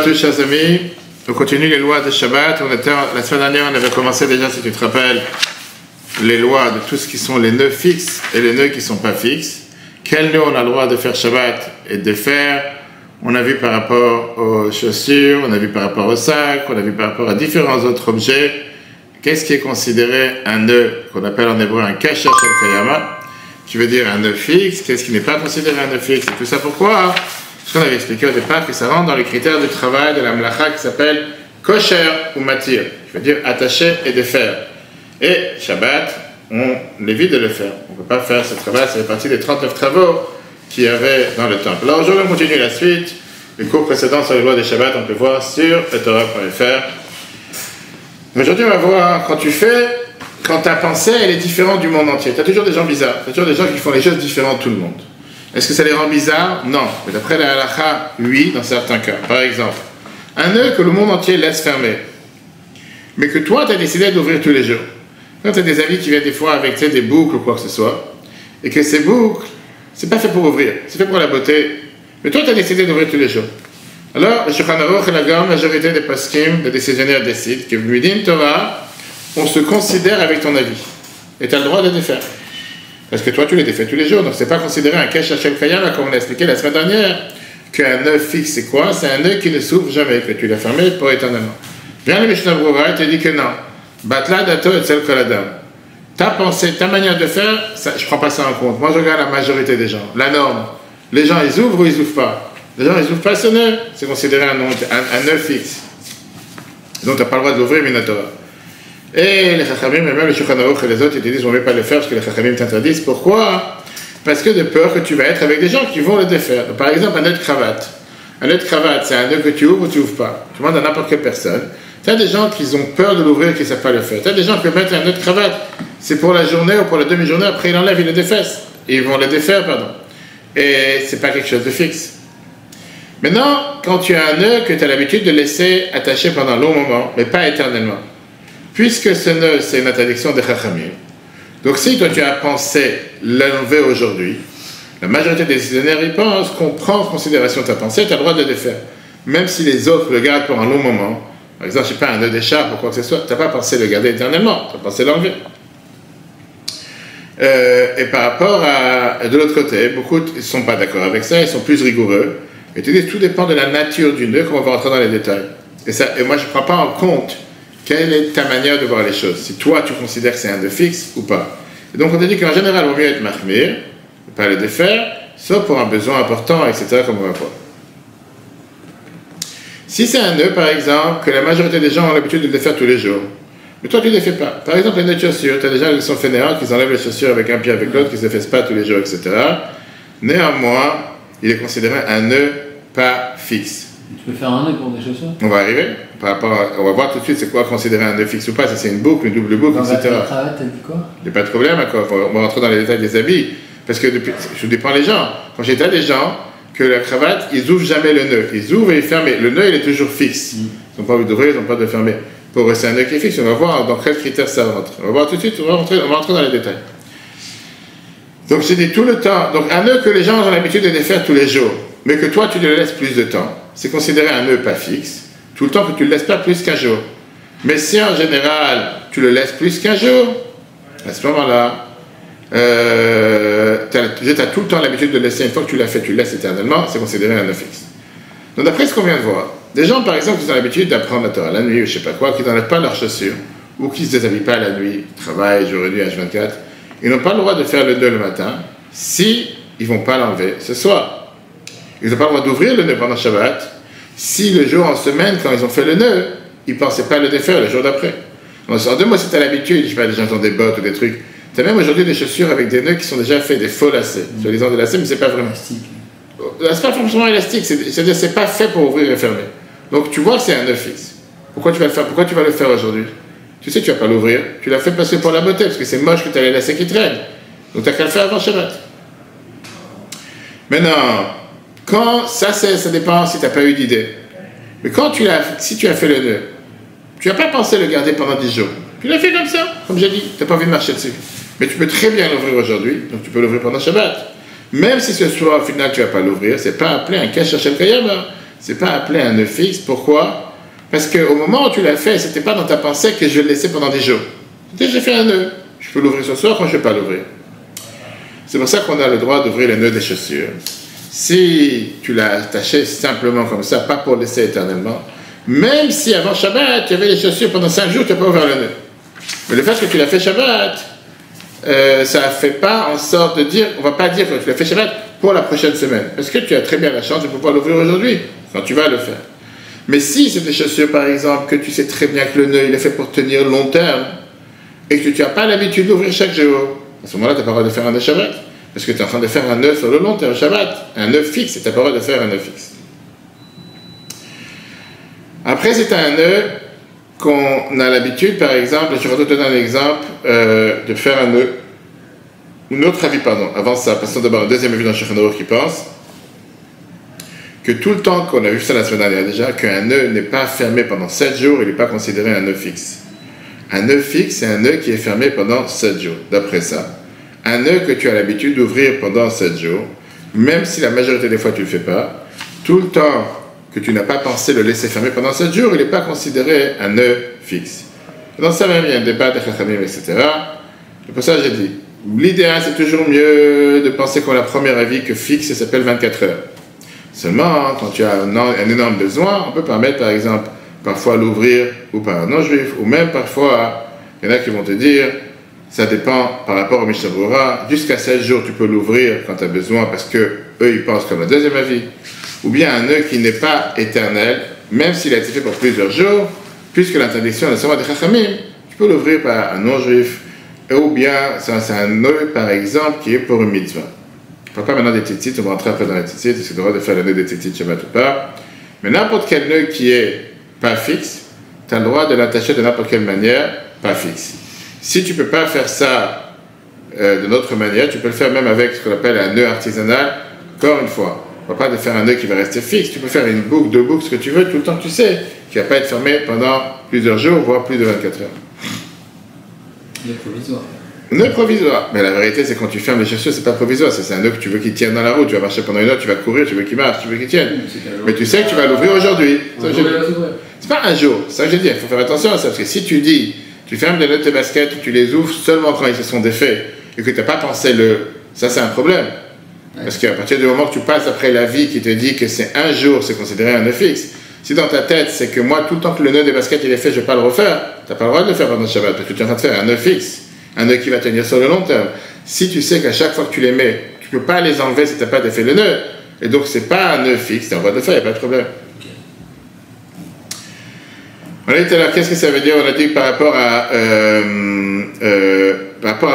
Tous chers amis, on continue les lois de Shabbat. La semaine dernière, on avait commencé déjà, si tu te rappelles, les lois de tout ce qui sont les nœuds fixes et les nœuds qui ne sont pas fixes. Quels nœuds on a le droit de faire Shabbat et de faire? On a vu par rapport aux chaussures, on a vu par rapport au sac, on a vu par rapport à différents autres objets. Qu'est-ce qui est considéré un nœud, qu'on appelle en hébreu un kasher shel kayama, qui veut dire un nœud fixe? Qu'est-ce qui n'est pas considéré un nœud fixe? Et tout ça pourquoi? Parce qu'on avait expliqué au départ que ça rentre dans les critères du travail de la mlacha qui s'appelle kosher ou matir, qui veut dire attacher et défaire. Et Shabbat, on évite de le faire. On ne peut pas faire ce travail, ça fait partie des 39 travaux qu'il y avait dans le temple. Alors aujourd'hui, on continue la suite. Les cours précédents sur les lois des Shabbat, on peut voir sur etorah.fr. Aujourd'hui, on va voir quand ta pensée, elle est différente du monde entier. Tu as toujours des gens bizarres, tu as toujours des gens qui font les choses différentes de tout le monde. Est-ce que ça les rend bizarres? Non. Mais d'après la halakha, oui, dans certains cas. Par exemple, un nœud que le monde entier laisse fermer, mais que toi, tu as décidé d'ouvrir tous les jours. Quand tu as des amis qui viennent des fois avec des boucles ou quoi que ce soit, et que ces boucles, c'est pas fait pour ouvrir, c'est fait pour la beauté, mais toi, tu as décidé d'ouvrir tous les jours. Alors, le Shulchan Aruch et la grande majorité des poskim, des décisionnaires décident que Midin Torah, on se considère avec ton avis. Et tu as le droit de les défaire. Parce que toi, tu les défais tous les jours. Donc, ce n'est pas considéré un kasher shel kayama, comme on l'a expliqué la semaine dernière, qu'un nœud fixe, c'est quoi? C'est un nœud qui ne s'ouvre jamais, que tu l'as fermé pour éternellement. Viens le Mishnah Berurah et te dit que non. Batla dato et tsel kol adam. Ta pensée, ta manière de faire, ça, je ne prends pas ça en compte. Moi, je regarde la majorité des gens. La norme. Les gens, ils ouvrent ou ils n'ouvrent pas? Les gens, ils n'ouvrent pas ce nœud. C'est considéré un nœud fixe. Donc, tu n'as pas le droit de l'ouvrir, Minatora. Et les Chachamim, et même les Shulchan Aruch et les autres, ils te disent on ne veut pas le faire parce que les Chachamim t'interdisent. Pourquoi? Parce que de peur que tu vas être avec des gens qui vont le défaire. Donc, par exemple, un nœud de cravate. Un nœud de cravate, c'est un nœud que tu ouvres ou tu n'ouvres pas. Tu demandes à n'importe quelle personne. Tu as des gens qui ont peur de l'ouvrir et qui ne savent pas le faire. Tu as des gens qui peuvent mettre un nœud de cravate. C'est pour la journée ou pour la demi-journée. Après, ils l'enlèvent, ils le défaissent. Et ils vont le défaire, pardon. Et ce n'est pas quelque chose de fixe. Maintenant, quand tu as un nœud que tu as l'habitude de laisser attaché pendant un long moment, mais pas éternellement, puisque ce nœud, c'est une interdiction de Chachamim, donc si toi tu as pensé l'enlever aujourd'hui, la majorité des décisionnaires, ils pensent qu'on prend en considération ta pensée, tu as le droit de le défaire. Même si les autres le gardent pour un long moment, par exemple, je ne sais pas, un nœud d'écharpe ou quoi que ce soit, tu n'as pas pensé le garder éternellement, tu as pensé l'enlever. Et par rapport à de l'autre côté, beaucoup ne sont pas d'accord avec ça, ils sont plus rigoureux. Et tu dis, tout dépend de la nature du nœud, qu'on va rentrer dans les détails. Et moi, je ne prends pas en compte quelle est ta manière de voir les choses. Si toi, tu considères que c'est un nœud fixe ou pas. Et donc, on te dit qu'en général, il vaut mieux être mahmir, ne pas le défaire, sauf pour un besoin important, etc., comme on va voir. Si c'est un nœud, par exemple, que la majorité des gens ont l'habitude de le défaire tous les jours, mais toi, tu ne les fais pas. Par exemple, les nœuds de chaussures, tu as des gens qui sont fainéants, qui enlèvent les chaussures avec un pied avec l'autre, qui ne se défaissent pas tous les jours, etc. Néanmoins, il est considéré un nœud pas fixe. Tu peux faire un nœud pour des chaussures? On va arriver. On va voir tout de suite c'est quoi considérer un nœud fixe ou pas, si c'est une boucle, une double boucle, etc. La cravate, t'as dit quoi? Il n'y a pas de problème, quoi. On va rentrer dans les détails des habits. Parce que je dépends les gens. Quand j'étais à des gens, que la cravate, ils ouvrent jamais le nœud. Ils ouvrent et ils ferment. Le nœud, il est toujours fixe. Ils n'ont pas envie d'ouvrir, ils n'ont pas de fermer. Pour eux, c'est un nœud qui est fixe. On va voir dans quels critères ça rentre. On va voir tout de suite, on va rentrer dans les détails. Donc, je dis tout le temps. Donc, un nœud que les gens ont l'habitude de défaire tous les jours, mais que toi, tu le laisses plus de temps, c'est considéré un nœud pas fixe, tout le temps que tu ne le laisses pas plus qu'un jour. Mais si en général, tu le laisses plus qu'un jour, à ce moment-là, tu as tout le temps l'habitude de laisser, une fois que tu l'as fait, tu le laisses éternellement, c'est considéré un nœud fixe. Donc d'après ce qu'on vient de voir, des gens par exemple qui ont l'habitude d'apprendre la Torah la nuit ou je ne sais pas quoi, qui n'enlèvent pas leurs chaussures, ou qui ne se déshabillent pas la nuit, travaillent jour et nuit, H24, ils n'ont pas le droit de faire le nœud le matin, si ils ne vont pas l'enlever ce soir. Ils n'ont pas le droit d'ouvrir le nœud pendant Shabbat, si le jour en semaine, quand ils ont fait le nœud, ils ne pensaient pas le défaire le jour d'après. En deux mots, si tu as l'habitude, je ne sais pas, les gens ont des bottes ou des trucs, tu as même aujourd'hui des chaussures avec des nœuds qui sont déjà faits, des faux lacets, soi-disant des lacets, mais ce n'est pas vraiment. C'est pas forcément élastique, c'est-à-dire c'est pas fait pour ouvrir et fermer. Donc tu vois que c'est un nœud fixe. Pourquoi tu vas le faire? Pourquoi tu vas le faire aujourd'hui? Tu sais que tu vas pas l'ouvrir, tu l'as fait parce que pour la beauté, parce que c'est moche que tu as les lacets qui traînent. Donc tu n'as qu'à le faire avant Shabbat. Maintenant, ça dépend si tu n'as pas eu d'idée. Mais si tu as fait le nœud, tu n'as pas pensé le garder pendant 10 jours. Tu l'as fait comme ça, comme j'ai dit, tu n'as pas envie de marcher dessus. Mais tu peux très bien l'ouvrir aujourd'hui, donc tu peux l'ouvrir pendant Shabbat. Même si ce soir, au final, tu ne vas pas l'ouvrir, ce n'est pas appelé un kasher shel kayama, c'est pas appelé un nœud fixe. Pourquoi? Parce qu'au moment où tu l'as fait, c'était pas dans ta pensée que je vais le laisser pendant 10 jours. C'était j'ai fait un nœud. Je peux l'ouvrir ce soir, quand je ne vais pas l'ouvrir. C'est pour ça qu'on a le droit d'ouvrir les nœuds des chaussures. Si tu l'as attaché simplement comme ça, pas pour laisser éternellement, même si avant Shabbat, tu avais les chaussures pendant 5 jours, tu n'as pas ouvert le nœud. Mais le fait que tu l'as fait Shabbat, ça ne fait pas en sorte de dire, on ne va pas dire que tu l'as fait Shabbat pour la prochaine semaine. Parce que tu as très bien la chance de pouvoir l'ouvrir aujourd'hui, quand tu vas le faire. Mais si c'est des chaussures, par exemple, que tu sais très bien que le nœud, il est fait pour tenir long terme, et que tu n'as pas l'habitude d'ouvrir chaque jour, à ce moment-là, tu n'as pas le droit de faire un nœud Shabbat. Parce que tu es en train de faire un nœud sur le long terme Shabbat. Un nœud fixe, et tu n'as pas le droit de faire un nœud fixe. Après, c'est un nœud qu'on a l'habitude, par exemple, je vais te donner un exemple, de faire un nœud. Une autre avis, pardon. Avant ça, passons d'abord au deuxième avis dans Shulchan Aruch qui pense que tout le temps qu'on a vu ça la semaine dernière déjà, qu'un nœud n'est pas fermé pendant 7 jours, il n'est pas considéré un nœud fixe. Un nœud fixe, c'est un nœud qui est fermé pendant 7 jours, d'après ça. Un nœud que tu as l'habitude d'ouvrir pendant 7 jours, même si la majorité des fois tu ne le fais pas, tout le temps que tu n'as pas pensé le laisser fermer pendant 7 jours, il n'est pas considéré un nœud fixe. Dans ça même, il y a un débat de Chachamim, etc. Et pour ça, j'ai dit, l'idéal, c'est toujours mieux de penser qu'on a le premier avis que fixe, ça s'appelle 24 heures. Seulement, quand tu as un énorme besoin, on peut permettre, par exemple, parfois l'ouvrir ou par un non-juif, ou même parfois, il y en a qui vont te dire, ça dépend par rapport au Mishnah Berurah, jusqu'à 16 jours tu peux l'ouvrir quand tu as besoin parce que eux ils pensent comme le deuxième avis, ou bien un nœud qui n'est pas éternel, même s'il a été fait pour plusieurs jours, puisque l'interdiction est seulement des Chachamim, tu peux l'ouvrir par un non-juif, ou bien c'est un nœud par exemple qui est pour une mitzvah. Je ne parle pas maintenant des tzitzit, on va rentrer après dans les tzitzit, est-ce que tu as le droit de faire le nœud des tzitzit Shabbat ou pas, mais n'importe quel nœud qui est pas fixe, tu as le droit de l'attacher de n'importe quelle manière, pas fixe. Si tu ne peux pas faire ça de notre manière, tu peux le faire même avec ce qu'on appelle un nœud artisanal. Encore une fois, on ne va pas te faire un nœud qui va rester fixe. Tu peux faire une boucle, 2 boucles, ce que tu veux, tout le temps que tu sais, qui ne va pas être fermé pendant plusieurs jours, voire plus de 24 heures. Nœud provisoire. Nœud provisoire. Mais la vérité, c'est quand tu fermes les chaussures, c'est pas provisoire. C'est un nœud que tu veux qu'il tienne dans la route. Tu vas marcher pendant une heure, tu vas courir, tu veux qu'il marche, tu veux qu'il tienne. Mais tu sais que tu vas l'ouvrir aujourd'hui. C'est pas un jour. C'est ça que j'ai dit. Il faut faire attention à ça. Parce que si tu dis, tu fermes les nœuds de tes baskets, tu les ouvres seulement quand ils se sont défaits et que tu n'as pas pensé ça c'est un problème. Parce qu'à partir du moment que tu passes après la vie qui te dit que c'est un jour, c'est considéré un nœud fixe. Si dans ta tête, c'est que moi, tout le temps que le nœud des baskets il est fait, je ne vais pas le refaire, tu n'as pas le droit de le faire pendant le Shabbat parce que tu es en train de faire un nœud fixe. Un nœud qui va tenir sur le long terme. Si tu sais qu'à chaque fois que tu les mets, tu ne peux pas les enlever si tu n'as pas défait le nœud, et donc ce n'est pas un nœud fixe, tu as le droit de le faire, il n'y a pas de problème. On a dit tout à l'heure, qu'est-ce que ça veut dire? On a dit par rapport à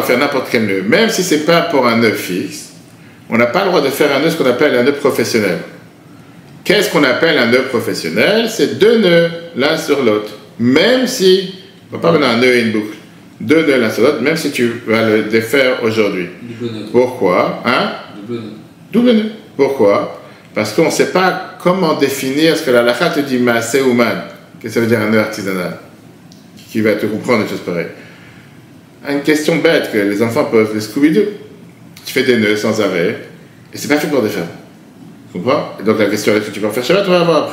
faire n'importe quel nœud. Même si ce n'est pas pour un nœud fixe, on n'a pas le droit de faire un nœud, ce qu'on appelle un nœud professionnel. Qu'est-ce qu'on appelle un nœud professionnel? C'est 2 nœuds l'un sur l'autre. Même si, on ne va pas mettre un nœud et une boucle. 2 nœuds l'un sur l'autre, même si tu vas le défaire aujourd'hui. Pourquoi? Hein? Double nœud. Pourquoi? Parce qu'on ne sait pas comment définir ce que la halakha te dit maaseh uman. Qu'est-ce que ça veut dire un nœud artisanal? Qui va te comprendre des choses pareilles. Une question bête que les enfants peuvent, les Scooby-Doo. Tu fais des nœuds sans arrêt, et c'est pas fait pour défaire. Tu comprends? Et donc la question est-ce que tu peux en faire Shabbat, on va voir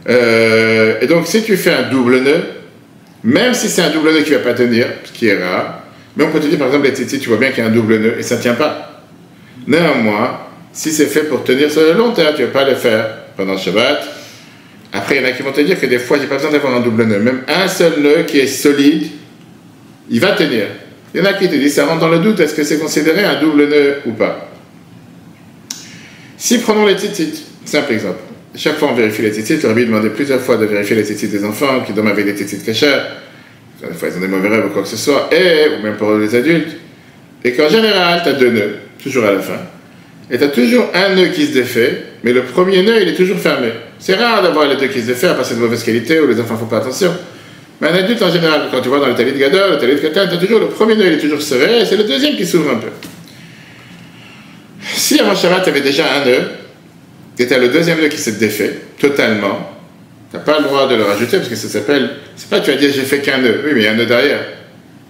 après. Et donc si tu fais un double nœud, même si c'est un double nœud qui ne va pas tenir, ce qui est rare, mais on peut te dire par exemple les tzitzit, tu vois bien qu'il y a un double nœud et ça ne tient pas. Néanmoins, si c'est fait pour tenir sur le long terme, tu ne vas pas le faire pendant le Shabbat. Après, il y en a qui vont te dire que des fois, il n'y a pas besoin d'avoir un double nœud. Même un seul nœud qui est solide, il va tenir. Il y en a qui te disent, ça rentre dans le doute, est-ce que c'est considéré un double nœud ou pas? Si prenons les tzitzit, simple exemple. Chaque fois on vérifie les tzitzit, on lui demandé plusieurs fois de vérifier les tzitzit des enfants qui dorment avec des tzitzit cachers. Des fois ils ont des mauvais rêves ou quoi que ce soit, ou même pour les adultes. Et qu'en général, tu as 2 nœuds, toujours à la fin. Et tu as toujours un nœud qui se défait, mais le premier nœud, il est toujours fermé. C'est rare d'avoir les 2 qui se défait, parce que c'est de mauvaise qualité ou les enfants ne font pas attention. Mais un adulte en général, quand tu vois dans le talit de Gadol, le talit de Katan, tu as toujours le premier nœud, il est toujours serré, et c'est le deuxième qui s'ouvre un peu. Si avant Shabbat, tu avais déjà un nœud, et tu as le deuxième nœud qui s'est défait, totalement, tu n'as pas le droit de le rajouter, parce que ça s'appelle, c'est pas tu vas dire j'ai fait qu'un nœud, oui, mais il y a un nœud derrière.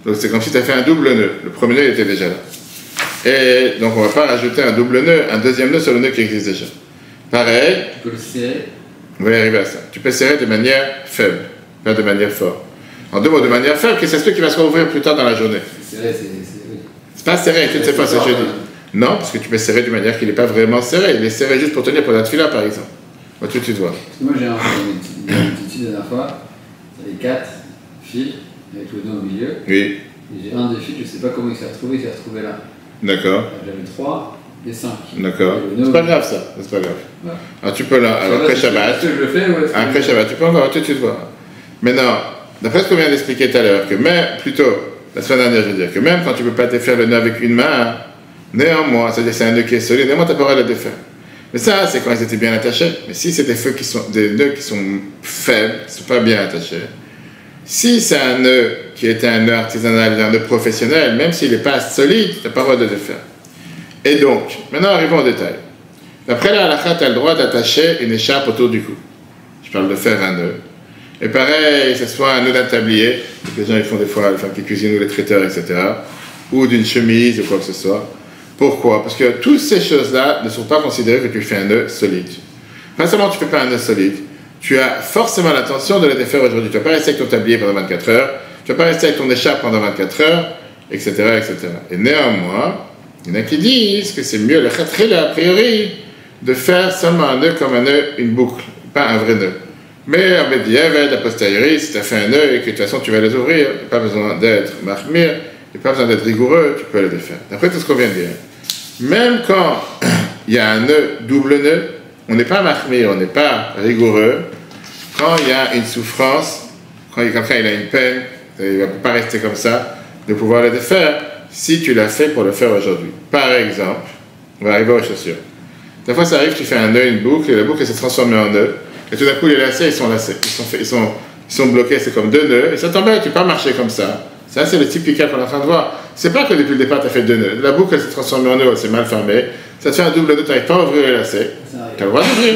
Donc c'est comme si tu as fait un double nœud, le premier nœud il était déjà là. Et donc on ne va pas rajouter un double nœud, un deuxième nœud sur le nœud qui existe déjà. Pareil. Tu peux le serrer. On va y arriver à ça. Tu peux serrer de manière faible, pas de manière forte. En deux mots, de manière faible, qu'est-ce que c'est qui va se rouvrir plus tard dans la journée? Serré, C'est pas serré, toutes ces fois, c'est jeudi. Non, parce que tu peux serrer de manière qu'il n'est pas vraiment serré. Il est serré juste pour tenir pour la tefila, par exemple. On va tout de suite voir. Parce que moi, j'ai une petite fille la dernière fois, il y avait 4 fils, avec le nœud au milieu. Oui. Et j'ai un des fils, je ne sais pas comment il s'est retrouvé là. D'accord. J'avais 3 et 5. D'accord. C'est pas grave ça, c'est pas grave. Ouais. Alors tu peux là, alors après Shabbat. Est-ce que je le fais ou est-ce que Après Shabbat, tu peux encore tout de suite voir. Maintenant, d'après ce qu'on vient d'expliquer tout à l'heure, que même, plutôt, la semaine dernière, je veux dire, que même quand tu ne peux pas défaire le nœud avec une main, néanmoins, c'est-à-dire c'est un nœud qui est solide, néanmoins tu n'as pas le droit de le défaire. Mais ça, c'est quand ils étaient bien attachés. Mais si c'est des nœuds qui sont faibles, qui ne sont pas bien attachés, si c'est un nœud qui est un nœud artisanal, un nœud professionnel, même s'il n'est pas solide, tu n'as pas le droit de le défaire. Et donc, maintenant arrivons au détail. D'après la halakha, tu as le droit d'attacher une écharpe autour du cou. Je parle de faire un nœud. Et pareil, que ce soit un nœud d'un tablier, que les gens ils font des fois, les femmes qui cuisinent ou les traiteurs, etc., ou d'une chemise ou quoi que ce soit. Pourquoi? Parce que toutes ces choses-là ne sont pas considérées que tu fais un nœud solide. Pas seulement tu ne fais pas un nœud solide, tu as forcément l'intention de le défaire aujourd'hui. Tu ne vas pas rester avec ton tablier pendant 24 heures, tu ne vas pas rester avec ton écharpe pendant 24 heures, etc., etc. Et néanmoins, il y en a qui disent que c'est mieux le khatrila, a priori, de faire seulement un nœud comme un nœud, une boucle, pas un vrai nœud. Mais en Bediavad, a posteriori, si tu as fait un nœud et que de toute façon tu vas les ouvrir, il n'y a pas besoin d'être mahmir, il n'y a pas besoin d'être rigoureux, tu peux le défaire. D'après tout ce qu'on vient de dire. Même quand il y a un nœud, double nœud, on n'est pas mahmir, on n'est pas rigoureux. Quand il y a une souffrance, quand quelqu'un il a une peine, il ne va pas rester comme ça, de pouvoir le défaire, si tu l'as fait pour le faire aujourd'hui. Par exemple, on va arriver aux chaussures. Des fois ça arrive, tu fais un nœud, une boucle, et la boucle s'est transformée en nœud, et tout d'un coup les lacets, ils sont lacés, ils sont bloqués, c'est comme deux nœuds, et ça t'embête, tu peux pas marcher comme ça. Ça, c'est le typique cas qu'on est en train de voir. C'est pas que depuis le départ, tu as fait deux nœuds. La boucle, elle s'est transformée en nœud, elle s'est mal fermée. Ça te fait un double nœud, tu n'arrives pas à ouvrir les lacets. Tu as le droit d'ouvrir.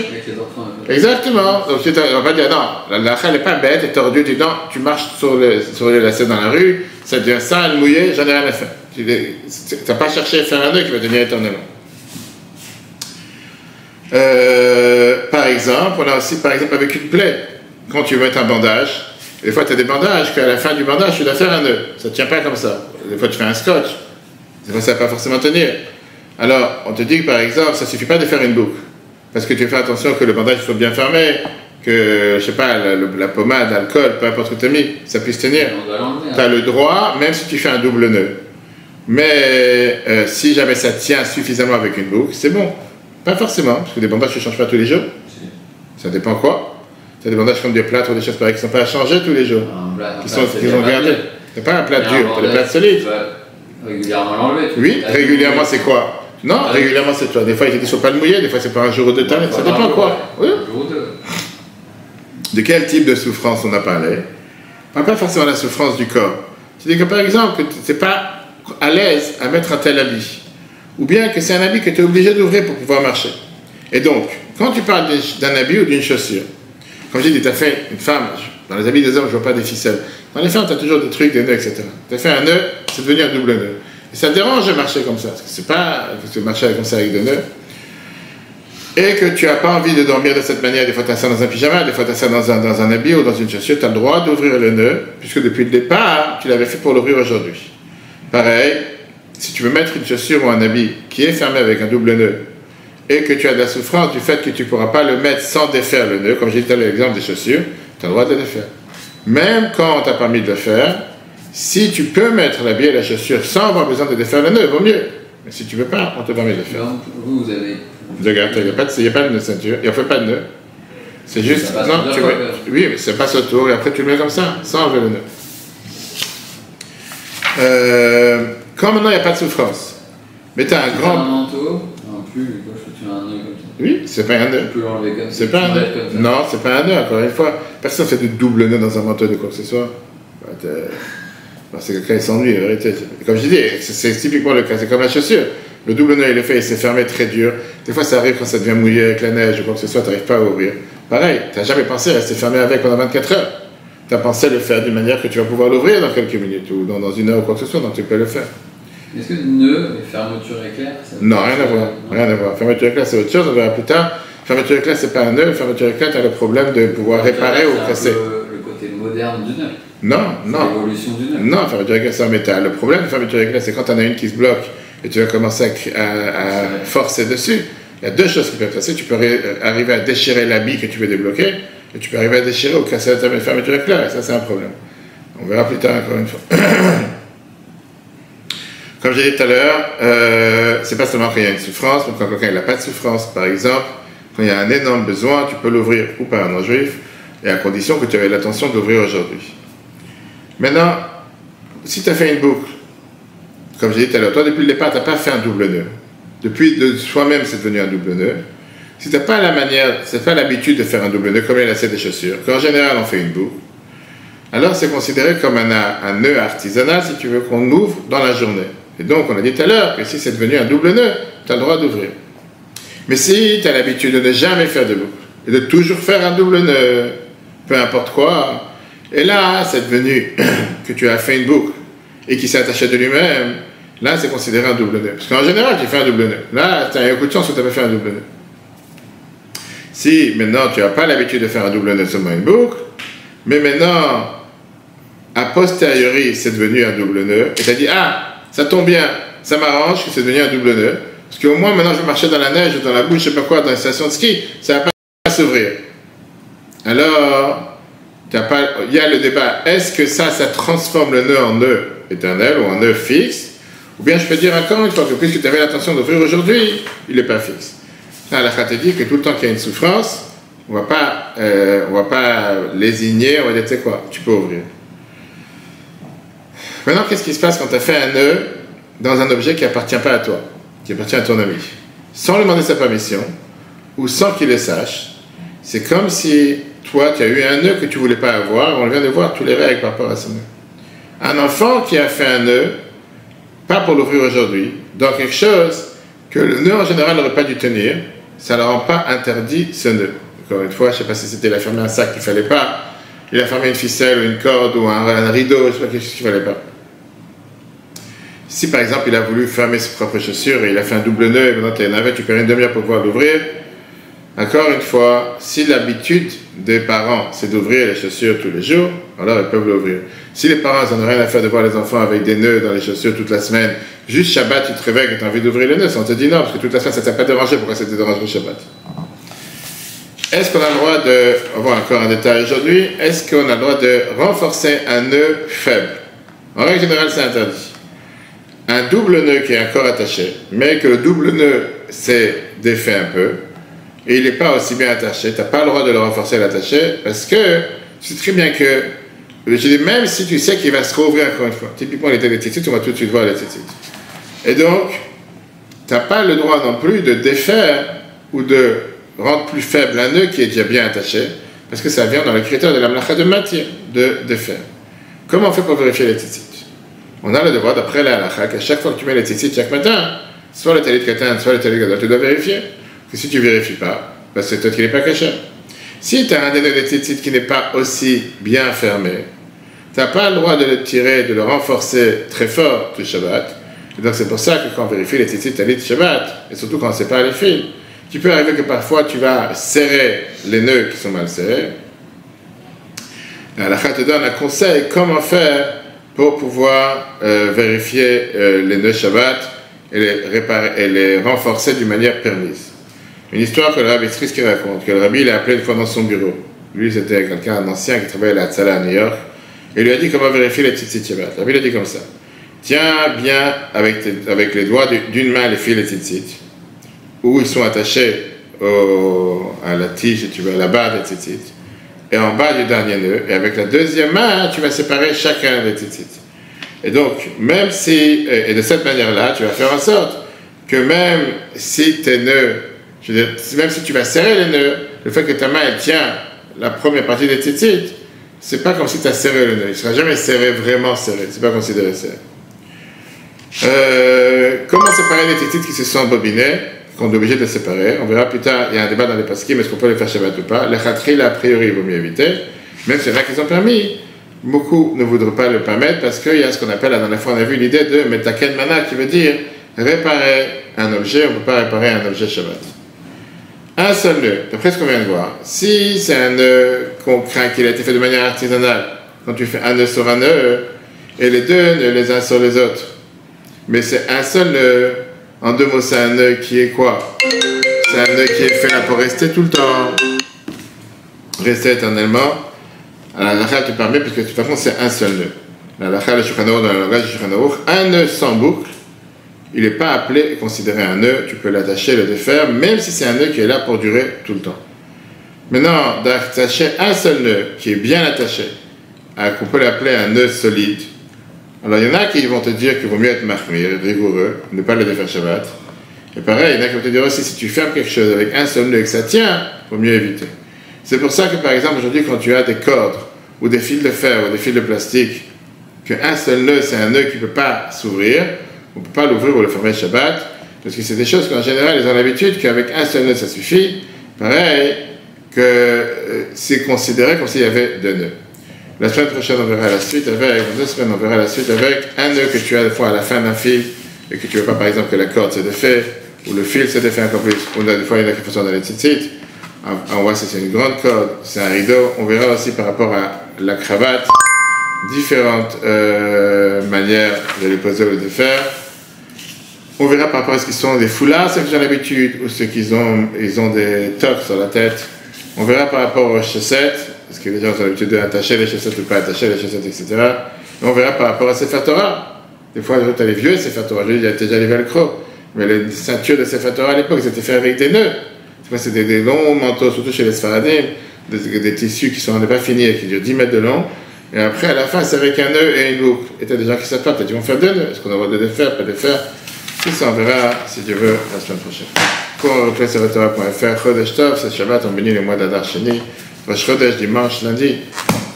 Exactement. Donc, tu ne vas pas dire, non, la elle n'est pas bête, elle est tordue. Tu dis, non, tu marches sur les lacets dans la rue, ça devient sale, mouillé, j'en ai rien à faire. Tu n'as pas cherché à faire un nœud qui va devenir éternellement. Par exemple, on a aussi, par exemple, avec une plaie, quand tu veux mettre un bandage, des fois, tu as des bandages qu'à la fin du bandage, tu dois faire un nœud. Ça ne tient pas comme ça. Des fois, tu fais un scotch. Des fois, ça ne va pas forcément tenir. Alors, on te dit que, par exemple, ça ne suffit pas de faire une boucle. Parce que tu fais attention que le bandage soit bien fermé, que, je sais pas, la pommade, l'alcool, peu importe ce que tu as mis, ça puisse tenir. Tu as le droit, même si tu fais un double nœud. Mais si jamais ça tient suffisamment avec une boucle, c'est bon. Pas forcément, parce que des bandages, tu ne changes pas tous les jours. Ça dépend quoi. Tu as des bandages comme des plâtres ou des choses pareilles qui ne sont pas à changer tous les jours. Qui sont gardés. C'est pas un plâtre dur, tu as des plâtres solides. Régulièrement l'enlever. Oui, régulièrement c'est quoi? Non, régulièrement c'est toi. Des fois ils ne sont pas le mouillé, des fois c'est pas un jour ou deux temps, ça dépend quoi. Oui. De quel type de souffrance on a parlé? Pas forcément la souffrance du corps. Tu dis que par exemple, que tu n'es pas à l'aise à mettre un tel habit. Ou bien que c'est un habit que tu es obligé d'ouvrir pour pouvoir marcher. Et donc, quand tu parles d'un habit ou d'une chaussure, comme je dis, tu as fait une femme, dans les habits des hommes, je ne vois pas des ficelles. Dans les femmes, tu as toujours des trucs, des nœuds, etc. Tu as fait un nœud, c'est devenu un double nœud. Et ça te dérange de marcher comme ça, parce que c'est pas que tu marches comme ça avec des nœuds. Et que tu n'as pas envie de dormir de cette manière, des fois tu as ça dans un pyjama, des fois tu as ça dans un habit ou dans une chaussure, tu as le droit d'ouvrir le nœud, puisque depuis le départ, tu l'avais fait pour l'ouvrir aujourd'hui. Pareil, si tu veux mettre une chaussure ou un habit qui est fermé avec un double nœud, et que tu as de la souffrance du fait que tu ne pourras pas le mettre sans défaire le nœud, comme j'ai dit à l'exemple des chaussures, tu as le droit de le défaire. Même quand on t'a permis de le faire, si tu peux mettre l'habit et la chaussure sans avoir besoin de défaire le nœud, vaut mieux. Mais si tu ne veux pas, on te permet de le faire. Donc, vous avez... Regarde, il n'y a pas de nœud de ceinture, il n'y a pas de nœud. C'est juste... Non, tu mets, oui, mais ça passe autour et après tu le mets comme ça, sans enlever le nœud. Quand maintenant il n'y a pas de souffrance, mais tu as un grand... un manteau, non plus, tu as un nœud comme ça. Oui, c'est pas un nœud. Tu peux l'enlever comme ça. C'est pas un nœud. Non, c'est pas un nœud, encore une fois. Personne ne fait de double nœud dans un manteau de quoi que ce soit. C'est quelqu'un qui s'ennuie, en vérité. Comme je disais, c'est typiquement le cas. C'est comme la chaussure. Le double nœud, il est fait, il s'est fermé très dur. Des fois, ça arrive quand ça devient mouillé avec la neige ou quoi que ce soit, tu n'arrives pas à ouvrir. Pareil, tu n'as jamais pensé à rester fermé avec pendant 24 heures. Tu as pensé le faire d'une manière que tu vas pouvoir l'ouvrir dans quelques minutes ou dans une heure ou quoi que ce soit, donc tu peux le faire. Est-ce que nœud et fermeture éclair Non, rien à voir. Rien à voir. Fermeture éclair, c'est autre chose, on verra plus tard. Fermeture éclat, c'est pas un nœud. Fermeture éclat, tu as le problème de pouvoir réparer ou casser. Le côté moderne du nœud. Non, non. L'évolution du nœud. Non, fermeture éclat, c'est un métal. Le problème de fermeture éclat, c'est quand tu en as une qui se bloque et tu vas commencer à forcer dessus. Il y a deux choses qui peuvent passer. Tu peux arriver à déchirer l'habit que tu veux débloquer et tu peux arriver à déchirer ou casser la fermeture éclat. Et ça, c'est un problème. On verra plus tard encore une fois. Comme j'ai dit tout à l'heure, c'est pas seulement quand il y a une souffrance, mais quand quelqu'un n'a pas de souffrance, par exemple, quand il y a un énorme besoin, tu peux l'ouvrir ou par un non-juif, et à condition que tu aies l'intention de l'ouvrir aujourd'hui. Maintenant, si tu as fait une boucle, comme j'ai dit tout à l'heure, toi depuis le départ, tu n'as pas fait un double nœud. Depuis de soi-même, c'est devenu un double nœud. Si tu n'as pas la manière, c'est pas l'habitude de faire un double nœud, comme il y a l'assiette des chaussures, qu'en général on fait une boucle, alors c'est considéré comme un nœud artisanal si tu veux qu'on ouvre dans la journée. Et donc, on a dit tout à l'heure que si c'est devenu un double nœud, tu as le droit d'ouvrir. Mais si tu as l'habitude de ne jamais faire de boucle, et de toujours faire un double nœud, peu importe quoi, et là, c'est devenu que tu as fait une boucle, et qui s'est attaché de lui-même, là, c'est considéré un double nœud. Parce qu'en général, tu fais un double nœud. Là, tu as un coup de chance où tu n'as pas fait un double nœud. Si, maintenant, tu n'as pas l'habitude de faire un double nœud, seulement une boucle, mais maintenant, a posteriori, c'est devenu un double nœud, et tu as dit, ah, ça tombe bien, ça m'arrange que c'est devenu un double nœud. Parce qu'au moins, maintenant, je vais marcher dans la neige, dans la boue, je ne sais pas quoi, dans une station de ski, ça ne va pas s'ouvrir. Alors, il y a le débat, est-ce que ça transforme le nœud en nœud éternel ou en nœud fixe? Ou bien je peux dire encore une fois que puisque tu avais l'intention d'ouvrir aujourd'hui, il n'est pas fixe. Là, la te dit que tout le temps qu'il y a une souffrance, on ne va pas lésigner, on va dire, tu sais quoi, tu peux ouvrir. Maintenant, qu'est-ce qui se passe quand tu as fait un nœud dans un objet qui n'appartient pas à toi, qui appartient à ton ami, sans lui demander sa permission, ou sans qu'il le sache? C'est comme si toi, tu as eu un nœud que tu ne voulais pas avoir, et on vient de voir tous les règles par rapport à ce nœud. Un enfant qui a fait un nœud, pas pour l'ouvrir aujourd'hui, dans quelque chose que le nœud en général n'aurait pas dû tenir, ça ne rend pas interdit ce nœud. Encore une fois, je ne sais pas si c'était il a fermé un sac qu'il ne fallait pas, il a fermé une ficelle ou une corde ou un rideau, je ne sais pas quelque chose qu'il ne fallait pas. Si par exemple il a voulu fermer ses propres chaussures et il a fait un double nœud et maintenant tu as une navette, tu perds une demi-heure pour pouvoir l'ouvrir, encore une fois, si l'habitude des parents c'est d'ouvrir les chaussures tous les jours, alors ils peuvent l'ouvrir. Si les parents n'ont rien à faire de voir les enfants avec des nœuds dans les chaussures toute la semaine, juste Shabbat tu te réveilles et tu as envie d'ouvrir les nœuds, on te dit non, parce que toute la semaine ça ne t'a pas dérangé, pourquoi ça te dérange le Shabbat? Est-ce qu'on a le droit de, on va voir encore un détail aujourd'hui, est-ce qu'on a le droit de renforcer un nœud faible? En règle générale c'est interdit. Un double nœud qui est encore attaché, mais que le double nœud s'est défait un peu, et il n'est pas aussi bien attaché, tu n'as pas le droit de le renforcer et l'attacher, parce que tu sais très bien que, je dis, même si tu sais qu'il va se rouvrir encore une fois, typiquement les titites, on va tout de suite voir les titites. Et donc, tu n'as pas le droit non plus de défaire ou de rendre plus faible un nœud qui est déjà bien attaché, parce que ça vient dans le critère de la mlacha de matière, de défaire. Comment on fait pour vérifier les titites? On a le devoir, d'après la halakha, qu'à chaque fois que tu mets les tzitzit chaque matin, soit le talit katan, soit le talit gadol, tu dois vérifier. Que si tu ne vérifies pas, parce que c'est toi qui n'es pas caché. Si tu as un des nœuds de tzitzit qui n'est pas aussi bien fermé, tu n'as pas le droit de le tirer, de le renforcer très fort tout Shabbat. Et donc c'est pour ça que quand on vérifie les tzitzit talit Shabbat, et surtout quand on ne sait pas les fils, tu peux arriver que parfois tu vas serrer les nœuds qui sont mal serrés. La halakha te donne un conseil comment faire pour pouvoir vérifier les nœuds Shabbat et les réparer et les renforcer d'une manière permise. Une histoire que le Rabbi Strisky raconte, que le Rabbi l'a appelé une fois dans son bureau. Lui, c'était quelqu'un, un ancien qui travaillait à la Tzala à New York, et il lui a dit comment vérifier les tzitzit Shabbat. Le Rabbi lui a dit comme ça: tiens bien avec les doigts d'une main les fils les tzitzit, où ils sont attachés à la tige, tu vois, à la barre des tzitzit, et en bas du dernier nœud, et avec la deuxième main, tu vas séparer chacun des tzitzit. Et donc, même si, et de cette manière-là, tu vas faire en sorte que même si tes nœuds, je veux dire, même si tu vas serrer les nœuds, le fait que ta main elle tient la première partie des tzitzit, c'est pas comme si tu as serré le nœud, il ne sera jamais serré, vraiment serré, c'est pas considéré serré. Comment séparer les tzitzit qui se sont embobinés, qu'on est obligé de les séparer? On verra plus tard, il y a un débat dans les paskim, est-ce qu'on peut les faire Shabbat ou pas? Les khatril, a priori, il vaut mieux éviter, même s'il y en a qui ont permis. Beaucoup ne voudraient pas le permettre parce qu'il y a ce qu'on appelle, la dernière fois on a vu l'idée de metaken mana qui veut dire réparer un objet, on ne peut pas réparer un objet Shabbat. un seul nœud, d'après ce qu'on vient de voir. Si c'est un nœud qu'on craint qu'il a été fait de manière artisanale, quand tu fais un nœud sur un nœud, et les deux nœuds les uns sur les autres, mais c'est un seul nœud, en deux mots, c'est un nœud qui est quoi? C'est un nœud qui est fait là pour rester tout le temps, rester éternellement. À la halakha te permet, puisque de toute façon c'est un seul nœud. La halakha, le Shulchan Aruch, dans le langage du Shulchan Aruch, un nœud sans boucle, il n'est pas appelé et considéré un nœud, tu peux l'attacher, le défaire, même si c'est un nœud qui est là pour durer tout le temps. Maintenant, d'attacher un seul nœud qui est bien attaché, qu'on peut l'appeler un nœud solide, alors il y en a qui vont te dire qu'il vaut mieux être mahmir, rigoureux, ne pas le défaire Shabbat. Et pareil, il y en a qui vont te dire aussi, si tu fermes quelque chose avec un seul nœud et que ça tient, il vaut mieux éviter. C'est pour ça que par exemple aujourd'hui quand tu as des cordes, ou des fils de fer, ou des fils de plastique, qu'un seul nœud c'est un nœud qui ne peut pas s'ouvrir, on ne peut pas l'ouvrir ou le fermer Shabbat, parce que c'est des choses qu'en général ils ont l'habitude qu'avec un seul nœud ça suffit, pareil que c'est considéré comme s'il y avait deux nœuds. La semaine prochaine on verra la suite avec, dans 2 semaines on verra la suite avec un nœud que tu as des fois à la fin d'un fil, et que tu ne veux pas par exemple que la corde se défait, ou le fil se défait encore plus, ou des fois il y en a qui font ça dans les tzitzit. On voit si c'est une grande corde, c'est un rideau. On verra aussi par rapport à la cravate, différentes manières de les poser ou de les défaire. On verra par rapport à ce qu'ils sont des foulards, ceux qui ont l'habitude, ou ceux qui ont des toques sur la tête. On verra par rapport aux chaussettes, parce que les gens ont l'habitude d'attacher les chaussettes ou pas attacher les chaussettes, etc. Et on verra par rapport à Sefer Torah. Des fois, tu as les vieux Sefer Torah, il y a déjà les velcro. Mais les ceintures de Sefer Torah à l'époque, elles étaient faites avec des nœuds. C'est des longs manteaux, surtout chez les Sfaradim, des tissus qui sont pas finis et qui durent 10 mètres de long. Et après, à la fin, c'est avec un nœud et une boucle. Et tu as des gens qui savent pas, peut-être ils vont faire 2 nœuds. Est-ce qu'on a le droit de les faire, pas de les faire? Tout ça, on verra, si Dieu veut, la semaine prochaine. Pour replaceretorah.fr, Chodesh Tov, c'est Shabbat, on bénit le mois d'Adar Sheni. Rosh Chodesh, dimanche, lundi.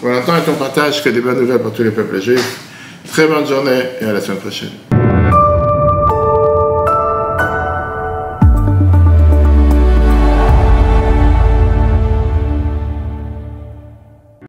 Pour l'instant, et ton partage, que des bonnes nouvelles pour tous les peuples juifs. Très bonne journée et à la semaine prochaine.